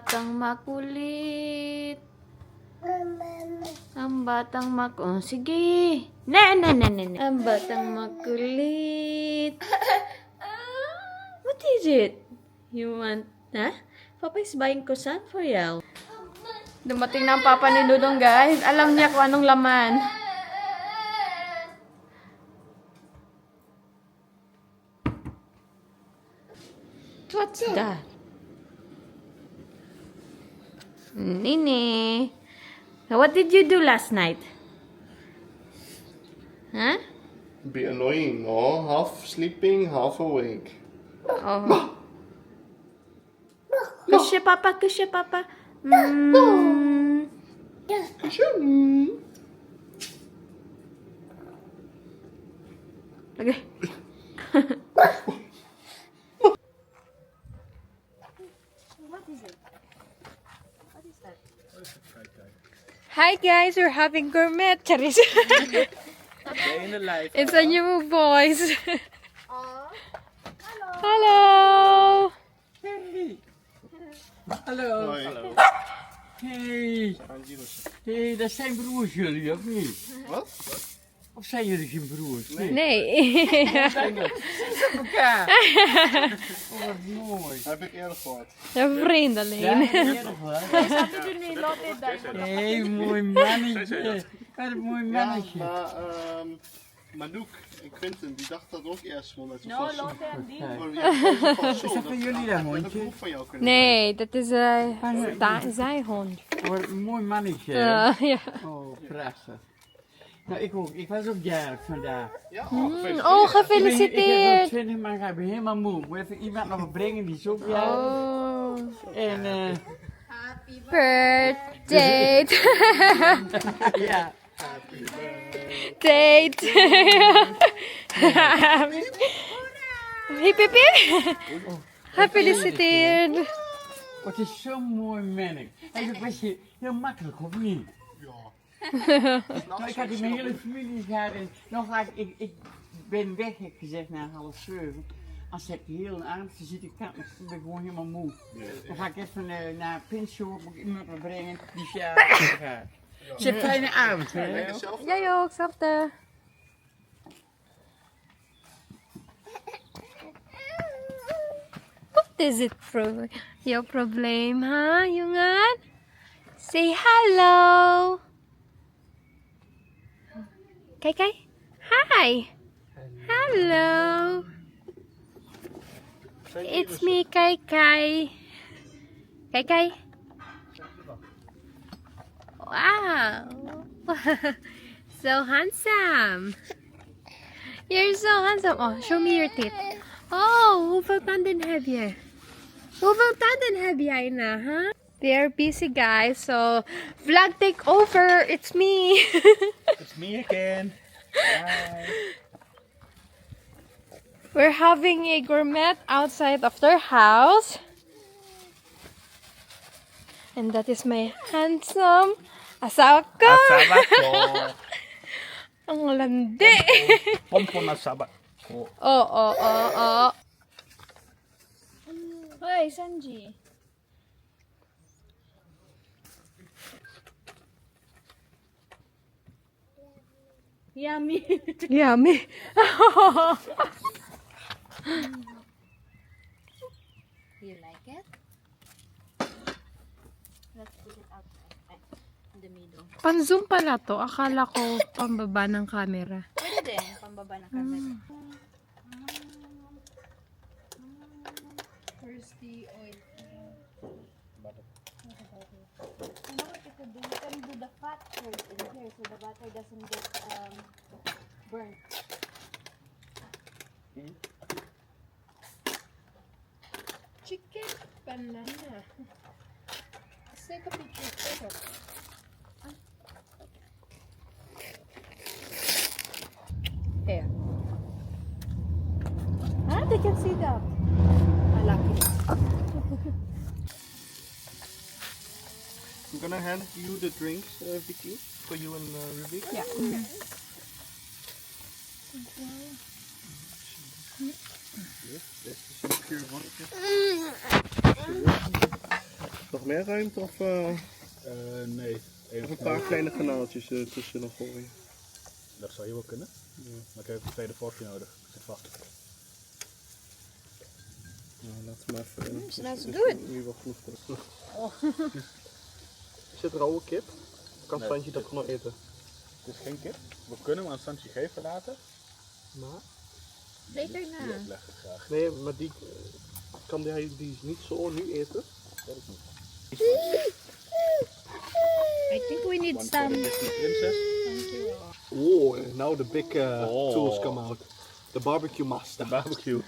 batang makulit. Ang batang Oh, sige. Na. Ang batang makulit. What is it? You want, huh? Papa is buying croissant for you. Dumating na ang papa ni Dudong, guys. Alam niya kung anong laman. What's that? Nini. What did you do last night? Huh? Be annoying, no? Half sleeping, half awake. Oh. Kusya, Papa. Kusya, Papa. Okay. What is it? What is that? Hi guys, we're having gourmet. Charis. It's a new voice. Hello. Hallo. Hoi. Hallo. Hey. Hey, dat zijn broers jullie, of niet? Wat? Of zijn jullie geen broers? Nee. Zijn dat? Elkaar. Oh, wat mooi. Heb ik eerder gehoord. Een vriend alleen. Ja, hey, mooi mannetje. Wat een mooi Ja, mannetje. maar Manouk en Quinten, die dachten dat ook eerst gewoon dat ze vast zo. Is dat van jullie dat Een hondje? proef van jou kunnen Nee, dat is zijn hond. Wat een mooi mannetje. Ja. Oh, prachtig. Nou, ik ook. Ik was ook jarig vandaag. Ja, Oh, Ik heb nog gefeliciteerd. 20, maar ik ben helemaal moe. Moet even iemand nog brengen die is ook jarig. Oh. En Birthday. ja. Date. Hip hip hip. Gefeliciteerd. Oh, het is zo'n mooi merk. Eigenlijk was je heel makkelijk, of niet? Ja. Nou, ik had in mijn hele familie gehad en nog vaak, ik ben weg, heb ik gezegd, na 6:30. Als ik heel een avond zit, ik ben gewoon helemaal moe. Dan ga ik even naar Pinshow, moet ik iemand me brengen, die is jarig gaat. Zeg, fijne avond, hè? Lekker zelf. Jij ook, hetzelfde. What is it your probleem, ha, jongen? Say hello. Kijk. Hi. Hello. It's me, Kai. Kai. Wow. So handsome. You're so handsome. Oh, show me your teeth. Oh, hoeveel tanden heb je? Hoeveel tanden heb jij na, huh? They're busy, guys. So, vlog take over. It's me. It's me again. Bye. We're having a gourmet outside of their house. And that is my handsome asawa ko. Asawa ko. Ang landi. Pompon asawa ko. Oh. Hoy, Sanji. Yummy. Yummy. You like it? Let's put it outside. In the middle. Pan-zoom pala to. Akala ko pambaba ng camera. Pwede din, pambaba ng camera. Where's the oil? You know what you could do? You can do the fat first in here so the butter doesn't get burnt. Chicken banana. Let's take a picture of it. Here. Ah, they can see that. I like it. I'm gonna hand you the drinks, Vicky, for you and Ruby. Yeah. Yes, this is pure vodka. Nog meer ruimte of Nee. een paar kleine kanaaltjes tussen nog gooien? Dat zou hier wel kunnen. Maar ik heb een tweede vorkje nodig. Ik zit vast. Nou, laten we maar even. Smells Dus good. nu wel genoeg voor. Is het rauwe kip? Kan Nee. Santje dat nog eten? Het is geen kip. We kunnen hem aan Sanchi geven later. Maar? Later Die na. opleggen graag. Nee, maar die kan hij die niet zo nu eten? Dat is niet. I think we need One for the some. Disney princess. Oh, now the big Oh. tools come out. The barbecue master. Barbecue.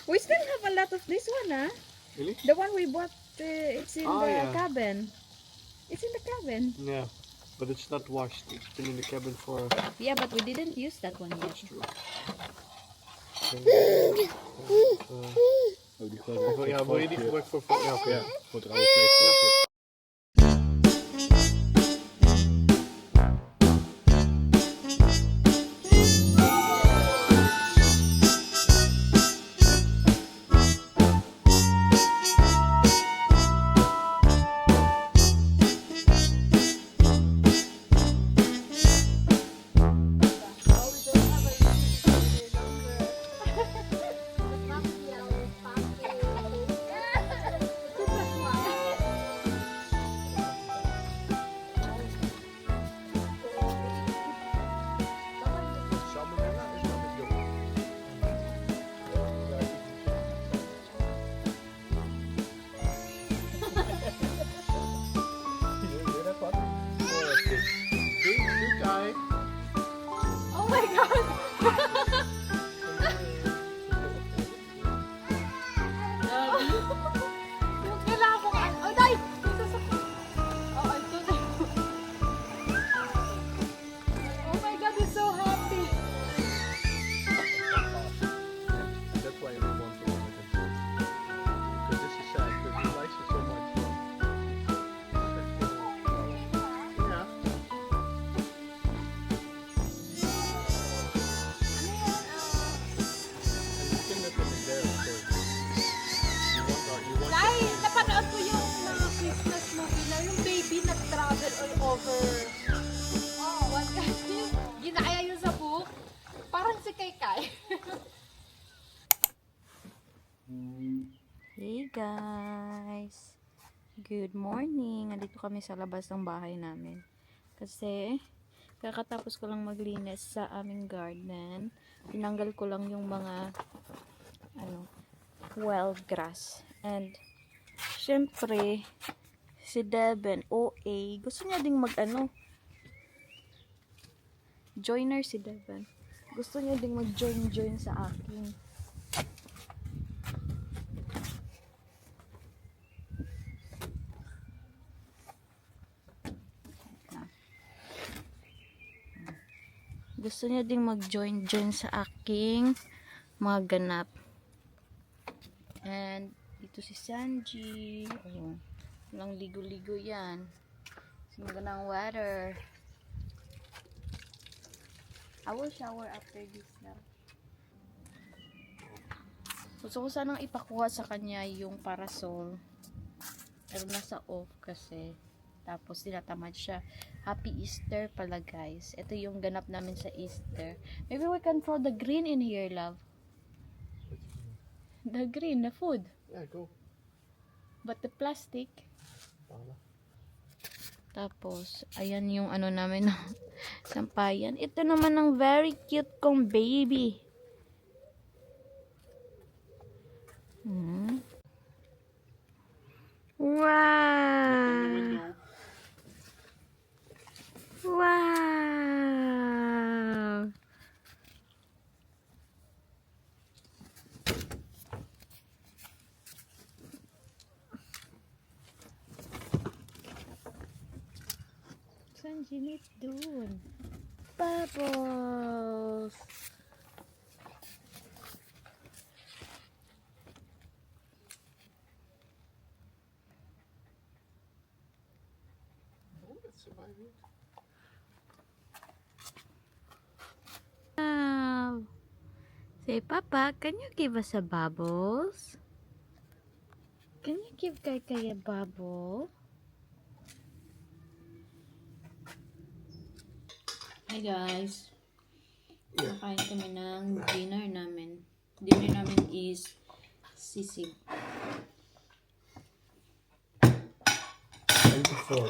We still have a lot of this one, huh? Really? The one we bought, it's in Oh, the yeah. cabin. It's in the cabin. Yeah, but it's not washed. It's been in the cabin for. Yeah, but we didn't use that one yet. True. Oh, die gooien Ja, wil je die gebruiken voor? Ja, oké. Ja, voor het rauwe vlees. Oh my god! Yung kailangan ko oh, Day! Oh, ito na. Oh my god, he's so happy. That's why we want to work with him. Because this is sad, because he likes it so much. Ja. And the thing that is there, so you want Ay, napanood ko yung mga Christmas movie na yung baby nag-travel all over. Oh, what yung ginaya yun sa book. Parang si Kai Kai. Hey guys! Good morning! Andito kami sa labas ng bahay namin. Kasi, kakatapos ko lang maglinis sa aming garden. Tinanggal ko lang yung mga wild grass. And, syempre, si Devin, OA, gusto niya ding joiner si Devin. Gusto niya ding mag-join sa akin. Gusto niya ding mag-join sa aking mga ganap. And, dito si Sanji. Oh, walang ligo-ligo yan. Kasi magandang weather. I will shower after this now. Gusto ko sanang ipakuha sa kanya yung parasol. Pero nasa off kasi. Tapos tinatamad siya. Happy Easter pala guys. Ito yung ganap namin sa Easter. Maybe we can throw the green in here, love. The green, the food. Yeah, go. But the plastic. Tapos, ayan yung namin na sampayan. Ito naman ang very cute kong baby. Wow! Wow! Sanji nit dun. Bubbles! Wow! Say, Papa, can you give us a bubbles? Can you give Kai Kai a bubble? Hi guys. Nakain kami ng dinner namin. Dinner namin is sisig. 24.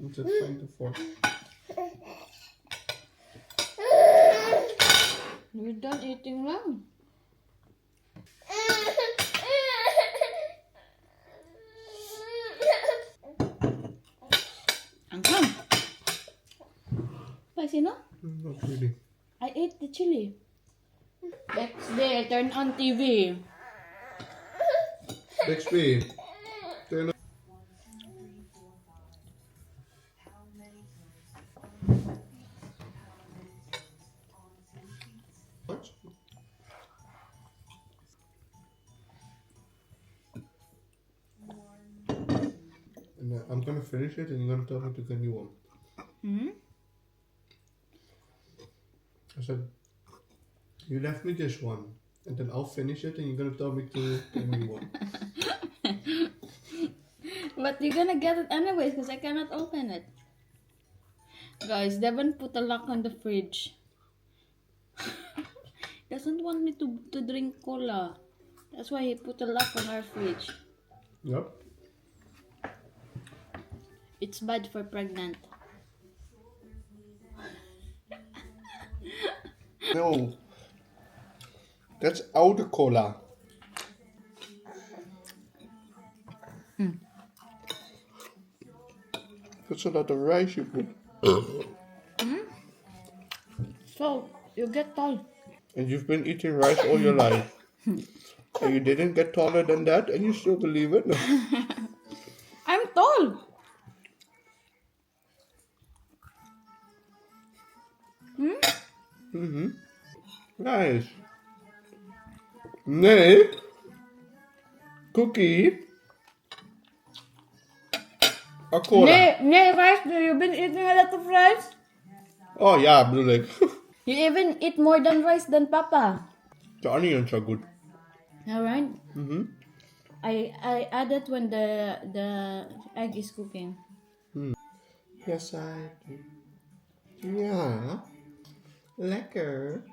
It's at 24. We're done eating lang. Anghang. Spicy, no? Not really. I ate the chili. Next day, I turned on TV. XP. Turn on. What? And I'm gonna finish it and you're gonna tell me to get you one. I said, you left me this one, and then I'll finish it and you're gonna tell me to get me one. But you're gonna get it anyways because I cannot open it. Guys, Devon put a lock on the fridge. Doesn't want me to drink cola. That's why he put a lock on our fridge. Yep. It's bad for pregnant. No. That's oude cola. That's a lot of rice you put. So, you get tall. And you've been eating rice all your life. And you didn't get taller than that and you still believe it? I'm tall! Nice. Nee. Cookie. A cola. Nee, rice. You've been eating a lot of rice. Oh ja, bedoel ik. You even eat more than rice than Papa. The onions are good. Alright? I add it when the egg is cooking. Yes, I do. Ja. Lekker.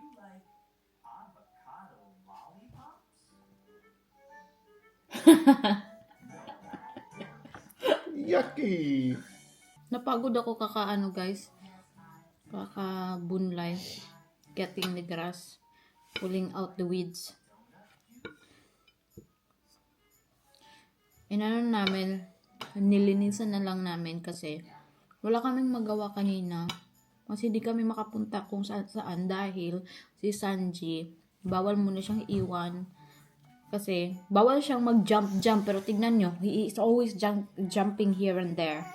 Yucky. Napagod ako kakaano guys. Kakabunlay. Getting the grass. Pulling out the weeds. Inano namin, nilinisan na lang namin kasi wala kaming magawa kanina. Kasi di kami makapunta kung saan dahil si Sanji, bawal muna siyang iwan. Kasi bawal siyang mag-jump pero tignan nyo, he is always jumping here and there.